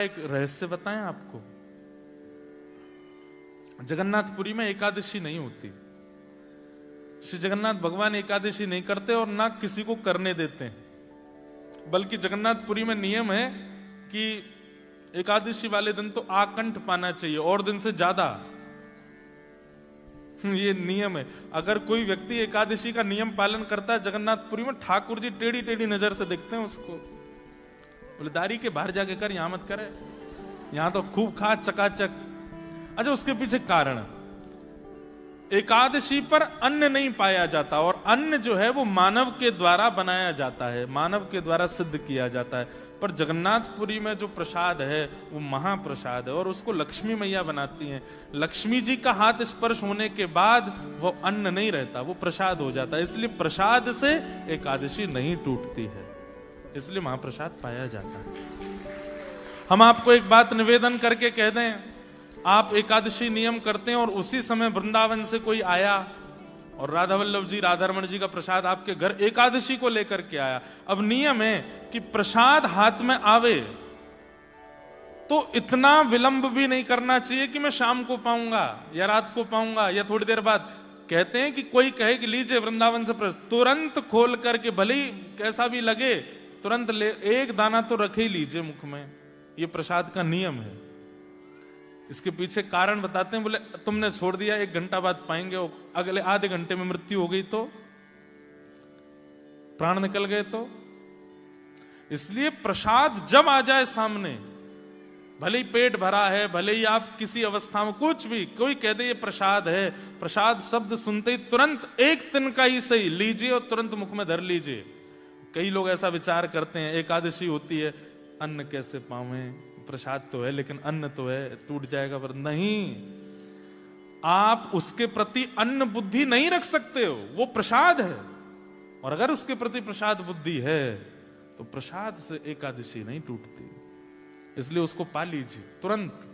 एक रहस्य बताएं आपको। जगन्नाथपुरी में एकादशी नहीं होती। श्री जगन्नाथ भगवान एकादशी नहीं करते और ना किसी को करने देते हैं। बल्कि जगन्नाथपुरी में नियम है कि एकादशी वाले दिन तो आकंठ पाना चाहिए और दिन से ज्यादा। ये नियम है। अगर कोई व्यक्ति एकादशी का नियम पालन करता है जगन्नाथपुरी में, ठाकुर जी टेढ़ी टेढ़ी नजर से देखते हैं उसको। बोले दारी के बाहर जाके कर, यहां मत करे, यहां तो खूब खा चकाचक। अच्छा, उसके पीछे कारण, एकादशी पर अन्न नहीं पाया जाता और अन्न जो है वो मानव के द्वारा बनाया जाता है, मानव के द्वारा सिद्ध किया जाता है। पर जगन्नाथपुरी में जो प्रसाद है वो महाप्रसाद है और उसको लक्ष्मी मैया बनाती हैं। लक्ष्मी जी का हाथ स्पर्श होने के बाद वो अन्न नहीं रहता, वो प्रसाद हो जाता है। इसलिए प्रसाद से एकादशी नहीं टूटती है, इसलिए महाप्रसाद पाया जाता है। हम आपको एक बात निवेदन करके कह दें, आप एकादशी नियम करते हैं और उसी समय वृंदावन से कोई आया और राधा वल्लभ जी, राधारमण जी का प्रसाद आपके घर एकादशी को लेकर के आया। अब नियम है कि प्रसाद हाथ में आवे तो इतना विलंब भी नहीं करना चाहिए कि मैं शाम को पाऊंगा या रात को पाऊंगा या थोड़ी देर बाद। कहते हैं कि कोई कहे कि लीजिए वृंदावन से प्रसाद, तुरंत खोल करके, भले ही कैसा भी लगे, तुरंत ले, एक दाना तो रखे ही लीजिए मुख में। ये प्रसाद का नियम है। इसके पीछे कारण बताते हैं। बोले तुमने छोड़ दिया, 1 घंटा बाद पाएंगे, अगले आधे घंटे में मृत्यु हो गई तो, प्राण निकल गए तो। इसलिए प्रसाद जब आ जाए सामने, भले ही पेट भरा है, भले ही आप किसी अवस्था में, कुछ भी, कोई कह दे ये प्रसाद है, प्रसाद शब्द सुनते ही तुरंत एक तिनका ही सही लीजिए और तुरंत मुख में धर लीजिए। कई लोग ऐसा विचार करते हैं, एकादशी होती है, अन्न कैसे पावें, प्रसाद तो है लेकिन अन्न तो है, टूट जाएगा। पर नहीं, आप उसके प्रति अन्न बुद्धि नहीं रख सकते हो, वो प्रसाद है। और अगर उसके प्रति प्रसाद बुद्धि है तो प्रसाद से एकादशी नहीं टूटती। इसलिए उसको पा लीजिए तुरंत।